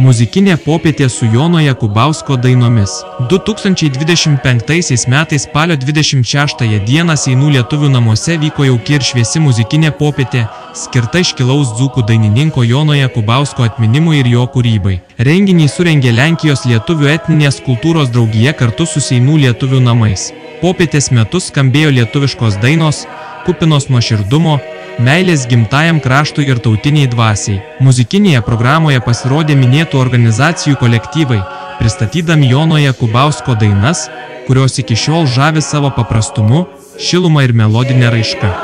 Muzikinė popietė su Jono Jakubausko dainomis. 2025 metais spalio 26 dieną Seinų lietuvių namuose vyko jauki ir šviesi muzikinė popietė, skirta iškilaus dzūkų dainininko Jono Jakubausko atminimui ir jo kūrybai. Renginį surengė Lenkijos lietuvių etninės kultūros draugija kartu su Seinų lietuvių namais. Popietės metu skambėjo lietuviškos dainos, kupinos nuoširdumo, meilės gimtajam kraštui ir tautiniai dvasiai. Muzikinėje programoje pasirodė minėtų organizacijų kolektyvai, pristatydami Jono Jakubausko dainas, kurios iki šiol žavi savo paprastumu, šiluma ir melodinė raiška.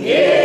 Yeah.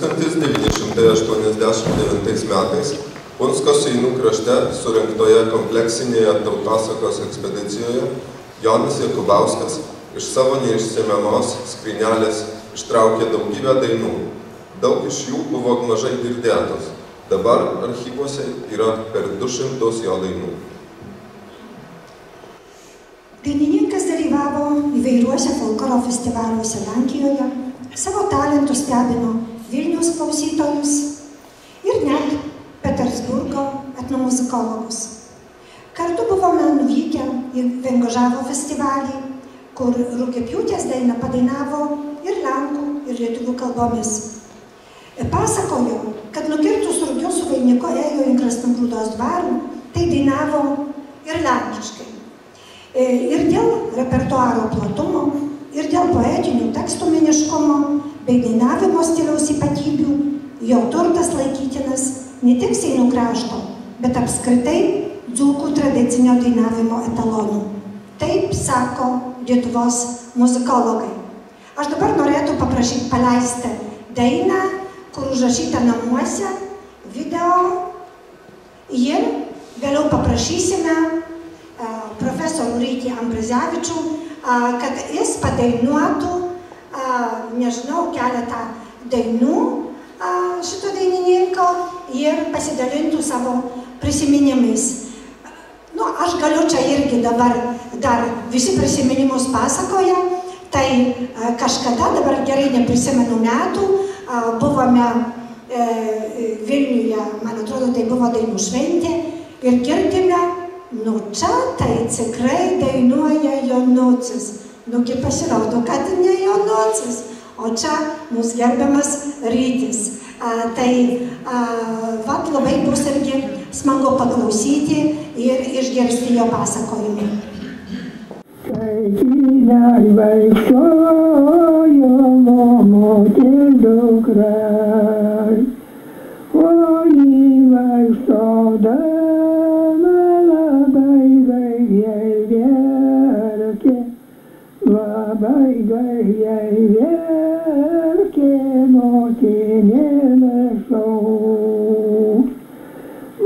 1989 metais Punsko Seinų krašte surengtoje kompleksinėje tautosakos ekspedicijoje Jonas Jakubauskas iš savo neišsemiamos skrynelės ištraukė daugybę dainų. Daug iš jų buvo mažai girdėtos. Dabar archyvuose yra per 200 jo dainų. Dainininkas dalyvavo įvairiuose folkloro festivaliuose Lenkijoje, savo talentų stebino Vilniaus klausytojus ir net Petersburgo etnomuzikologus. Kartu buvome nuvykę į Vengožavo festivalį, kur Rugpjūtės dainą padainavo ir lenkų, ir lietuvių kalbomis. Pasakojo, kad nukirtus rugius su vainiku ėjo į Krasnogrūdos dvarų, tai dainavo ir lenkiškai. Ir dėl repertuaro platumo, ir dėl poetinių tekstų meniškumo bei dainavimo stiliaus ypatybių, jo turtas laikytinas ne tik Seinų krašto, bet apskritai dzūkų tradicinio dainavimo etalonų. Taip sako Lietuvos muzikologai. Aš dabar norėtų paprašyti paleisti dainą, kur užrašyta namuose, video, ir vėliau paprašysime profesorių Rytį Ambrazevičių, kad jis padainuotų, nežinau, keletą dainų šito dainininko ir pasidalintų savo prisiminimais. Aš galiu čia irgi dabar dar visi prisiminimus pasakoja, tai kažkada, dabar gerai neprisimenu metų, buvome Vilniuje, man atrodo, tai buvo dainų šventė ir girdime, čia tai tikrai dainuoja Jonucis. Nugi pasirodo, kad ne Jonucis, o čia mūsų gerbiamas Rytis. Tai labai bus irgi smagu paklausyti ir išgirsti jo pasakojimą. Kai vaikščiojo momutės dukrai, o ji vaikščiodama labai gaiviai verkė, motinėlė šauk.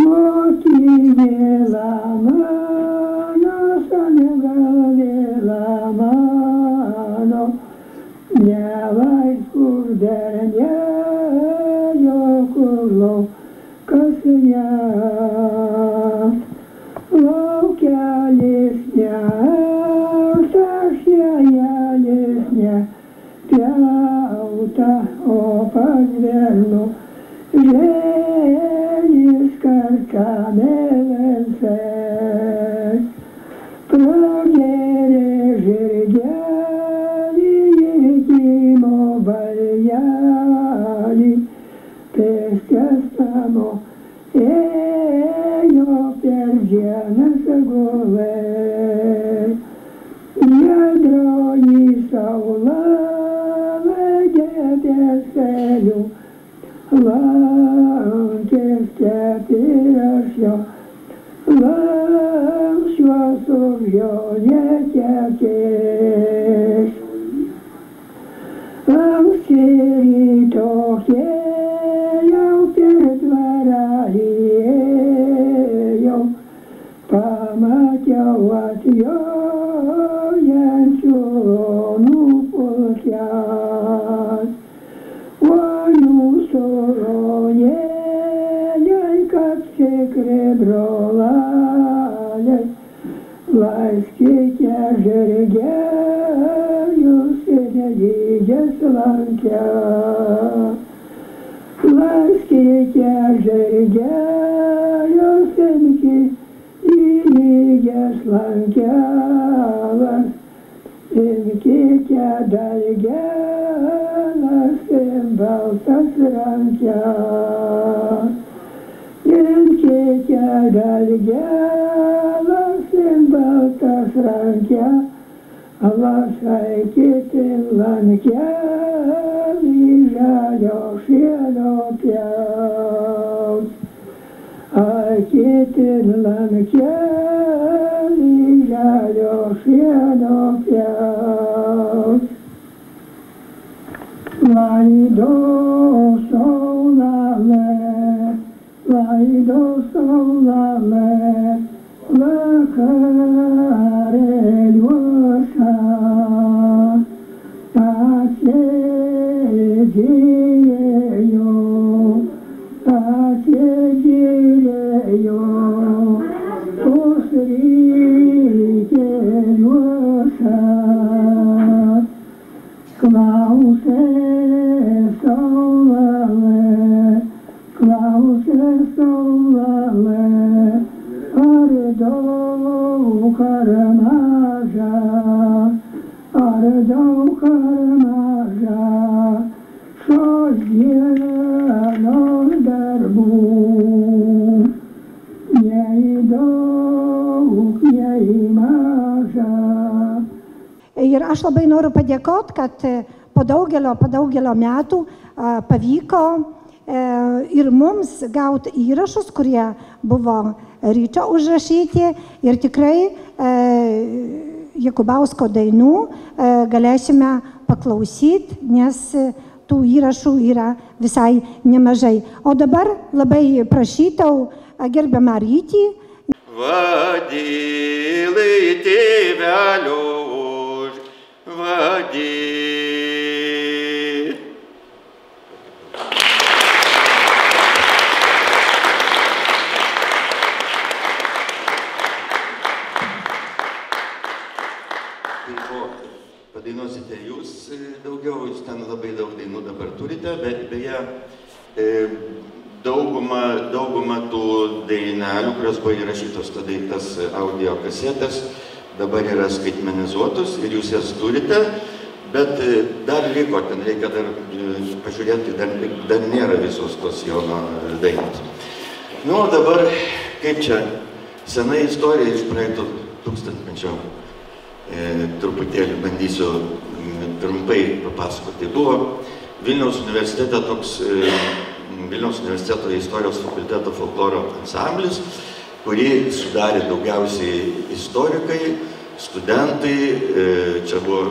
Motinėlė mano, sąlygalėlė mano, nevaiskur dernėjo, kur laukas ne. Laukelis neautas, jėjelis nepjauta, o pažvernu žėlis karkamelėse. Pragėrė žirgelį, jėgimo baljelį, pėstės namo ėjo per dienas gulai. Jadroji saula vedė tieselių, lankės ir aš jo, lankščiuos už jo netekės. Anksti ryto jau per dvarelį ėjau, pamačiau atjojančių pulkelį. O jūsų ronėliai, kad tikri broleliai, laiskite žirgelius ir nelygias lankelis. Laiskite žirgelius ir nelygias lankelis. Imkite dalgelas ir baltas rankelis. Imkite dalgelas ir baltas rankelis. Lasaikite lankelį žalio šieno pjaus. Aikite lankelį žalio šieno pjaus. Laidoso saulale vakarėliuose atsigirėjo pusrykeliuose. Klausė saulale, ar daug ar maža, šios dienos darbų, nei daug, nei maža. Ir aš labai noriu padėkoti, kad po daugelio metų pavyko ir mums gauti įrašus, kurie buvo Ryčio užrašyti, ir tikrai Jakubausko dainų galėsime paklausyti, nes tų įrašų yra visai nemažai. O dabar labai prašytau gerbiamą Rytį. Vadylai tėvelio už vadį. Padainuosite jūs daugiau, jūs ten labai daug dainų dabar turite, bet beje, dauguma tų dainelių, kurios buvo įrašytos tada į tas audio kasetės, dabar yra skaitmenizuotos ir jūs jas turite, bet dar liko, ten reikia dar pažiūrėti, dar nėra visos tos Jono dainos. Nu, dabar, kaip čia, sena istorija iš praeito tūkstantmečio. Truputėlį bandysiu trumpai papasakoti. Buvo Vilniaus universitete toks Vilniaus universiteto istorijos fakulteto folkloro ansamblis, kurį sudarė daugiausiai istorikai, studentai, čia buvo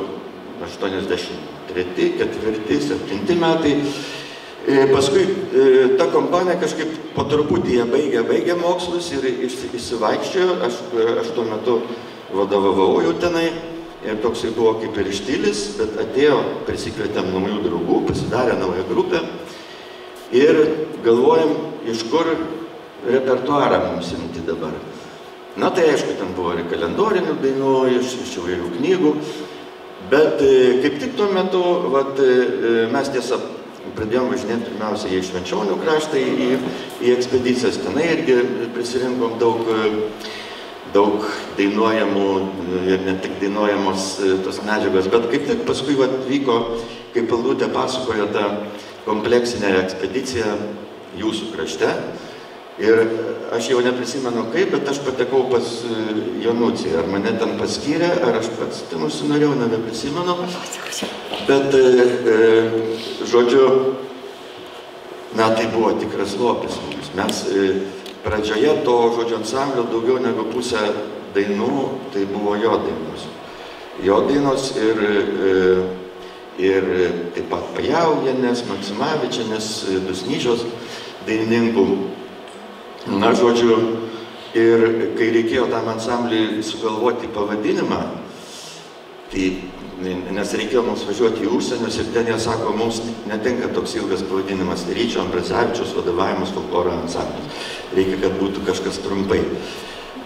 83, 4, 7 metai. Paskui ta kompanija kažkaip po truputį jie baigė mokslus ir išsivaikščiojo, aš tuo metu vadovavau jau tenai ir toksai buvo kaip ir štilis, bet atėjo, prisikvietėm naujų draugų, pasidarė naują grupę ir galvojam, iš kur repertuarą mums imti dabar. Na tai aišku, ten buvo ir kalendorinių dainų, iš įvairių knygų, bet kaip tik tuo metu mes tiesa pradėjom važinėti pirmiausia į Švenčionių kraštą, į ekspedicijas, tenai irgi prisirinkom daug dainuojamų ir ne tik dainuojamos tos medžiagos, bet kaip tik paskui vyko, kaip Aldutė pasakojo, tą kompleksinę ekspediciją jūsų krašte. Ir aš jau neprisimenu kaip, bet aš patekau pas Jonucį. Ar mane ten paskyrė, ar aš pats ten užsinorėjau, nebeprisimenu. Bet, žodžiu, na tai buvo tikras lopis mums. Mes pradžioje to žodžio ansamblio daugiau negu pusę dainų, tai buvo jo dainos. Jo dainos ir taip pat Pajaujienės, Maksimavičienės, Dusnyčios dainininkų. Na, žodžiu, ir kai reikėjo tam ansambliui sugalvoti pavadinimą, tai, nes reikėjo mums važiuoti į užsienius ir ten jie sako, mums netinka toks ilgas pavadinimas Ryčio Ambrazevičiaus vadovavimas folkloro ansamblis. Reikia, kad būtų kažkas trumpai.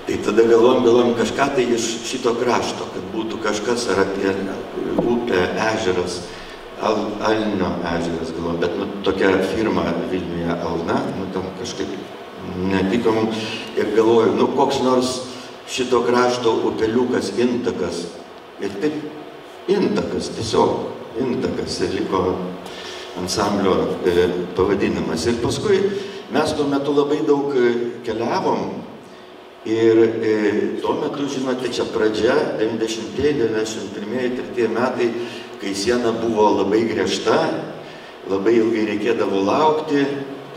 Tai tada galvojom kažką tai iš šito krašto, kad būtų kažkas ar apie upę, ežeras, Alnio ežeras, galvojom, bet tokia firma Vilniuje Alna, tam kažkaip netiko mums ir galvoju, koks nors šito krašto upeliukas, intakas. Ir taip intakas, tiesiog intakas ir liko ansamblio pavadinimas. Ir paskui mes tuo metu labai daug keliavom ir tuo metu, žinote, čia pradžia, 90-ieji, 91-ieji, 3 metai, kai siena buvo labai griežta, labai ilgai reikėdavo laukti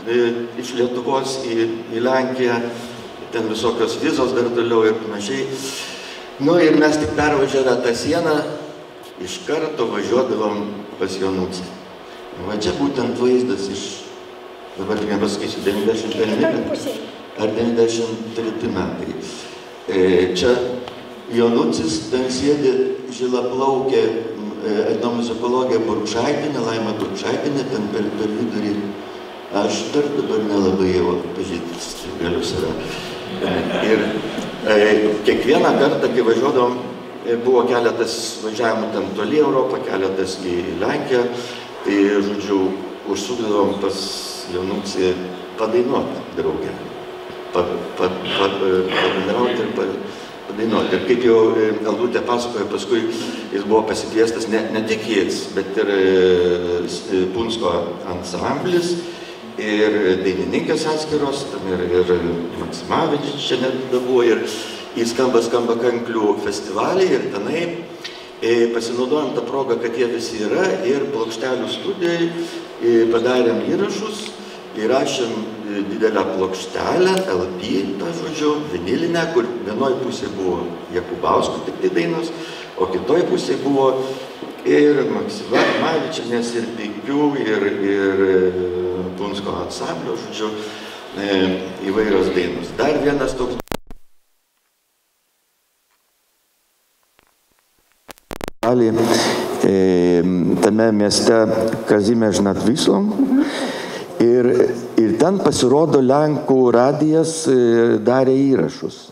iš Lietuvos į Lenkiją, ten visokios vizos dar toliau ir panašiai. Nu ir mes tik pervažiavę tą sieną, iš karto važiuodavom pas Jonucį. Va čia būtent vaizdas iš, dabar nepasakysiu, 95. ar 93 metai. Čia Jonucis, ten sėdi žilaplaukė etnomuzikologė Burkšaitinė, Laima Burkšaitinė, ten per vidurį. Aš dar dabar nelabai jau pažįsti galiu save. Ir kiekvieną kartą, kai važiuodavom, buvo keletas važiavimų ten toli Europą, keletas į Lenkiją, tai, žodžiu, užsukdavom pas Jonucį padainuoti draugę. Pabendrauti ir padainuoti. Ir kaip jau Aldutė pasakojo, paskui jis buvo pasikviestas ne tik jis, bet ir Punsko ansamblis ir dainininkės atskiros, ir Maksimavičius čia net buvo, ir į skamba kanklių festivalį, ir tenai pasinaudojant tą progą, kad jie visi yra, ir plokštelių studijai padarėm įrašus, įrašėm didelę plokštelę, LP, tą žodžiu, vinilinę, kur vienoj pusėje buvo Jakubausko tik tai dainos, o kitoj pusėje buvo ir Maksimavičienės, ir Pikių, ir Punsko ansamblio, žodžiu, įvairios dainos. Dar vienas toks tame mieste Kazimierz nad Wisłą ir ten pasirodo Lenkų radijas darė įrašus.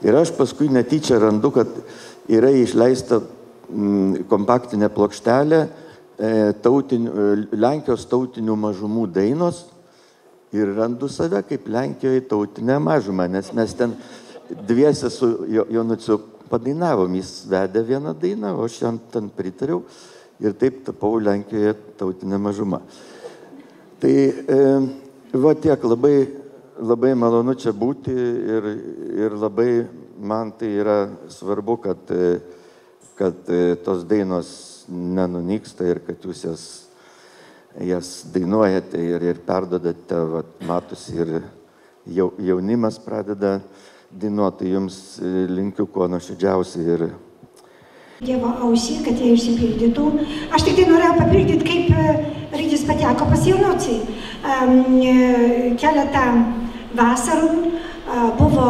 Ir aš paskui netyčia randu, kad yra išleista kompaktinė plokštelė Lenkijos tautinių mažumų dainos ir randu save kaip Lenkijoje tautinę mažumą, nes mes ten dviese su Jonuciu padainavom, jis vedė vieną dainą, o aš jam ten pritariau ir taip tapau Lenkijoje tautinę mažumą. Tai va tiek, labai malonu čia būti ir labai man tai yra svarbu, kad tos dainos nenunyksta ir kad jūs jas dainuojate ir perdodate, matosi ir jaunimas pradeda dainuoti, jums linkiu kuo nuoširdžiausiai ir Dievo ausį, kad jie išsipildytų. Aš tik tai norėjau papildyti, kaip Rytis pateko pas Jonucį. Keletą vasarų buvo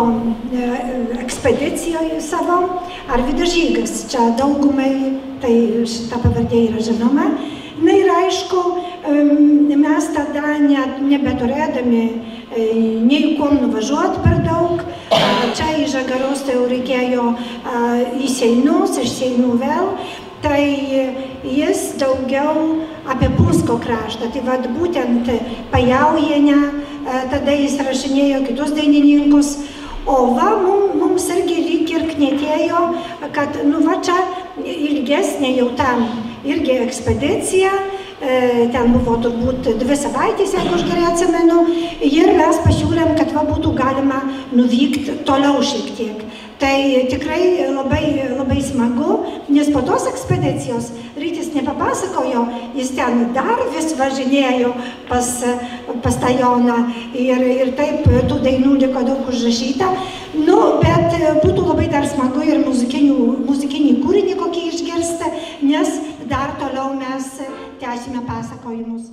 ekspedicijoje savo Arvydas Žygas. Čia daugumai tai šita pavardė yra žinoma. Na ir aišku, mes tada nebeturėdami nei kuom nuvažiuoti per daug. Čia į Žagarus tai jau reikėjo į Seinus, iš Seinų vėl. Tai jis daugiau apie Punsko kraštą. Tai vad būtent Pajaujienę, tada jis rašinėjo kitus dainininkus. O va, mums irgi lyg ir knėtėjo, kad va čia ilgesnė jau tam irgi ekspedicija, ten buvo turbūt 2 savaitės, jeigu aš gerai atsimenu, ir mes pasiūlėm, kad va būtų galima nuvykti toliau šiek tiek. Tai tikrai labai smagu, nes po tos ekspedicijos Rytis nepapasakojo, jis ten dar vis važinėjo pas tą Joną ir taip tų dainų liko daug užrašyta. Bet būtų labai dar smagu ir muzikinį kūrinį kokį išgirsti, nes dar toliau mes tęsime pasakojimus.